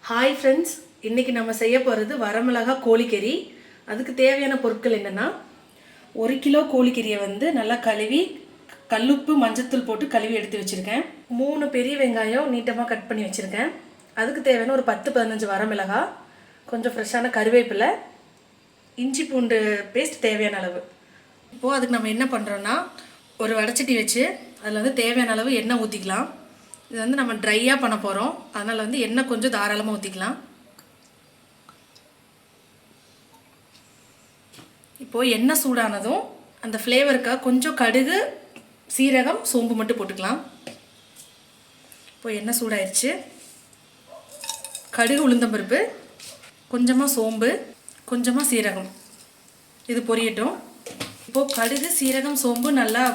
Hi friends, இன்றைக்கி நம்ம செய்ய போகிறது வரமிளகா கோழிக்கறி. அதுக்கு தேவையான பொருட்கள் என்னென்னா, 1 கிலோ கோழிக்கறியை நல்லா கழுவி கல்லுப்பு மஞ்சத்தூள் போட்டு கழுவி எடுத்து வச்சுருக்கேன். 3 பெரிய வெங்காயம் நீட்டமாக கட் பண்ணி வச்சுருக்கேன். அதுக்கு தேவையான ஒரு 10-15 வரமிளகா, கொஞ்சம் ஃப்ரெஷ்ஷான கருவேப்பிலை, இஞ்சி பூண்டு பேஸ்ட் தேவையான அளவு. இப்போது அதுக்கு நம்ம என்ன பண்ணுறோன்னா, ஒரு வடைச்சட்டி வச்சு அதில் தேவையான அளவு எண்ணெய் ஊற்றிக்கலாம். இது நம்ம ட்ரையாக பண்ண போகிறோம், அதனால் எண்ணெய் கொஞ்சம் தாராளமாக ஊற்றிக்கலாம். இப்போது எண்ணெய் சூடானதும் அந்த ஃப்ளேவருக்காக கொஞ்சம் கடுகு, சீரகம், சோம்பு மட்டும் போட்டுக்கலாம். இப்போது எண்ணெய் சூடாயிருச்சு. கடுகு, உளுந்தம்பருப்பு, கொஞ்சமாக சோம்பு, கொஞ்சமாக சீரகம், இது பொரியட்டும். இப்போது கடுகு, சீரகம், சோம்பு நல்லா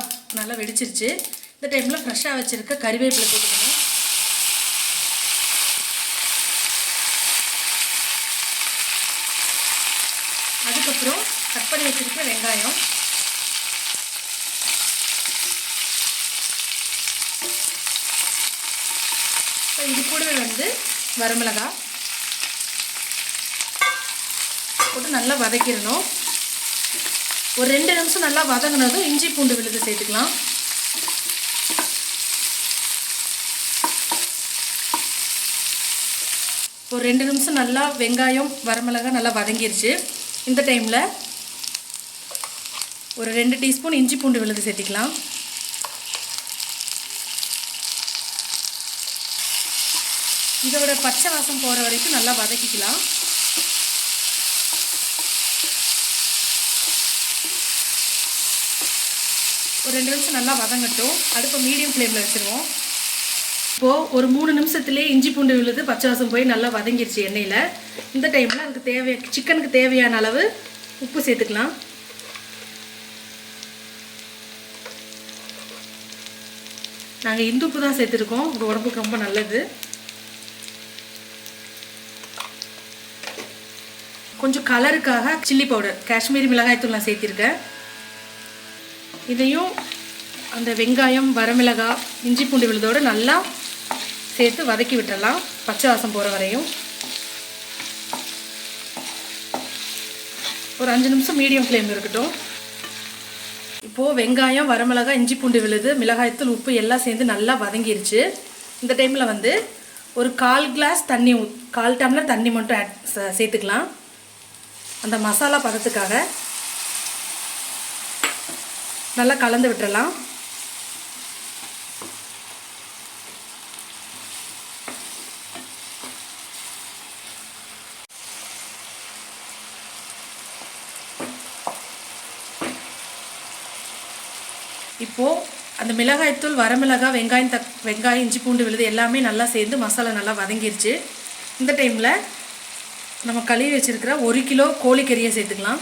வெடிச்சிருச்சு. இந்த டைமில் ஃப்ரெஷ்ஷாக வச்சுருக்க கறிவேப்பிலை போட்டுக்கணும். அதுக்கப்புறம் கட் பண்ணி வச்சுருக்க வெங்காயம், இது கூடவே வரமிளகா போட்டு நல்லா வதக்கிடணும். ஒரு 2 நிமிஷம் நல்லா வதங்கினதும் இஞ்சி பூண்டு விழுது சேர்த்துக்கலாம். ஒரு 2 நிமிஷம் நல்லா வெங்காயம், வரமிளகாய் நல்லா வதங்கிருச்சு. இந்த டைமில் ஒரு 2 டீஸ்பூன் இஞ்சி பூண்டு விழுது சேர்த்திக்கலாம். இதோட பச்சை வாசம் போகிற வரைக்கும் நல்லா வதக்கிக்கலாம். ஒரு 2 நிமிஷம் நல்லா வதங்கட்டும். அடுப்பை மீடியம் ஃப்ளேமில் வச்சுருவோம். இப்போது ஒரு 3 நிமிஷத்துலேயே இஞ்சி பூண்டு விழுது பச்சை வாசம் போய் நல்லா வதங்கிருச்சு எண்ணெயில். இந்த டைமில் அதுக்கு சிக்கனுக்கு தேவையான அளவு உப்பு சேர்த்துக்கலாம். நாங்கள் இந்துப்பு தான் சேர்த்துருக்கோம், இது உடம்புக்கு ரொம்ப நல்லது. கொஞ்சம் கலருக்காக சில்லி பவுடர், காஷ்மீரி மிளகாய்த்தூள் நான் சேர்த்திருக்கேன். இதையும் அந்த வெங்காயம், வரமிளகாய், இஞ்சி பூண்டு விழுதோடு நல்லா சேர்த்து வதக்கி விட்டுடலாம், பச்சை வாசம் போகிற வரையும். ஒரு 5 நிமிஷம் மீடியம் ஃப்ளேமில் இருக்கட்டும். இப்போது வெங்காயம், வரமிளகாய், இஞ்சி பூண்டு விழுது, மிளகாய்த்தூள், உப்பு எல்லாம் சேர்ந்து நல்லா வதங்கிருச்சு. இந்த டைமில் ஒரு 1/4 கிளாஸ் தண்ணி, 1/4 டம்ளர் தண்ணி மட்டும் சேர்த்துக்கலாம். அந்த மசாலா பதத்துக்காக நல்லா கலந்து விட்டுறலாம். இப்போது அந்த மிளகாய்த்தூள், வரமிளகாய், வெங்காயம், இஞ்சி பூண்டு விழுது எல்லாமே நல்லா சேர்ந்து மசாலா நல்லா வதங்கிருச்சு. இந்த டைமில் நம்ம கழுவி வச்சுருக்கிற 1 கிலோ கோழிக்கறியை சேர்த்துக்கலாம்.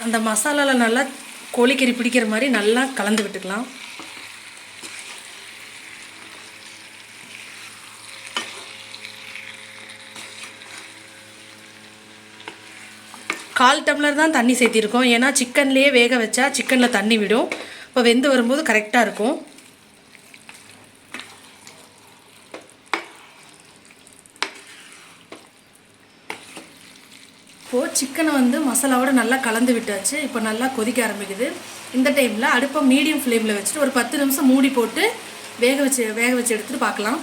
அந்த மசாலாவில் நல்லா கோழிக்கறி பிடிக்கிற மாதிரி நல்லா கலந்து விட்டுக்கலாம். கால் டம்ளர் தான் தண்ணி சேர்த்திருக்கோம், ஏன்னா சிக்கன்லேயே வேக வச்சா சிக்கனில் தண்ணி விடும். இப்போ வெந்து வரும்போது கரெக்டாக இருக்கும். இப்போது சிக்கனை மசாலாவோட நல்லா கலந்து விட்டாச்சு. இப்போ நல்லா கொதிக்க ஆரம்பிக்குது. இந்த டைமில் அடுப்பை மீடியம் ஃப்ளேமில் வச்சுட்டு ஒரு 10 நிமிஷம் மூடி போட்டு வேக வச்சு எடுத்துகிட்டு பார்க்கலாம்.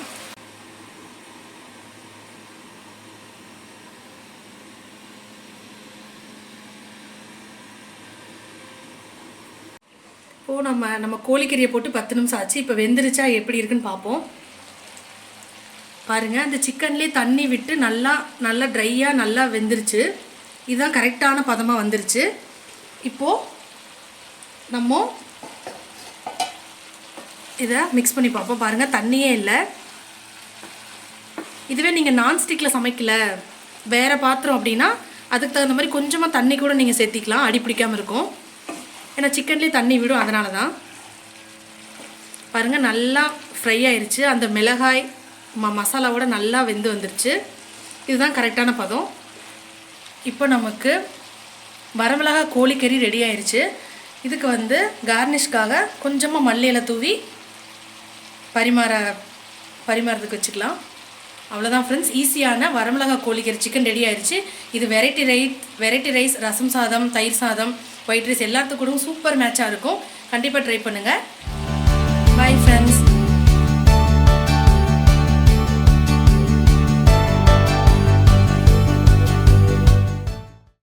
இப்போது நம்ம கோழிக்கறியை போட்டு 10 நிமிஷம் ஆச்சு. இப்போ வெந்துருச்சா எப்படி இருக்குன்னு பார்ப்போம். பாருங்கள், அந்த சிக்கன்லேயே தண்ணி விட்டு நல்லா ட்ரையாக நல்லா வெந்துருச்சு. இதுதான் கரெக்டான பதமாக வந்துருச்சு. இப்போது நம்ம இதை மிக்ஸ் பண்ணி பார்ப்போம். பாருங்கள், தண்ணியே இல்லை. இதுவே நீங்கள் நான்ஸ்டிக்கில் சமைக்கல, வேறு பாத்திரம் அப்படின்னா அதுக்கு தகுந்த மாதிரி கொஞ்சமாக தண்ணி கூட நீங்கள் சேர்த்திக்கலாம், அடி பிடிக்காமல் இருக்கும். ஏன்னா சிக்கன்லேயே தண்ணி விடும், அதனால தான். பாருங்கள் நல்லா ஃப்ரை ஆயிடுச்சு. அந்த மிளகாய் மசாலாவோட நல்லா வெந்து வந்துருச்சு. இதுதான் கரெக்டான பதம். இப்போ நமக்கு வரமிளகா கோழிக்கறி ரெடி ஆயிடுச்சு. இதுக்கு வந்து கார்னிஷ்காக கொஞ்சமாக மல்லி இலை தூவி பரிமாறதுக்கு வச்சுக்கலாம். அவ்வளோதான் ஃப்ரெண்ட்ஸ், ஈஸியான வரமிளகா கோழிக்கறி சிக்கன் ரெடி ஆயிடுச்சு. இது வெரைட்டி ரைஸ், ரசம் சாதம், தயிர் சாதம், ஒயிட் ரைஸ் எல்லாத்துக்கூடவும் சூப்பர் மேட்சாக இருக்கும். கண்டிப்பாக ட்ரை பண்ணுங்கள். Bye friends.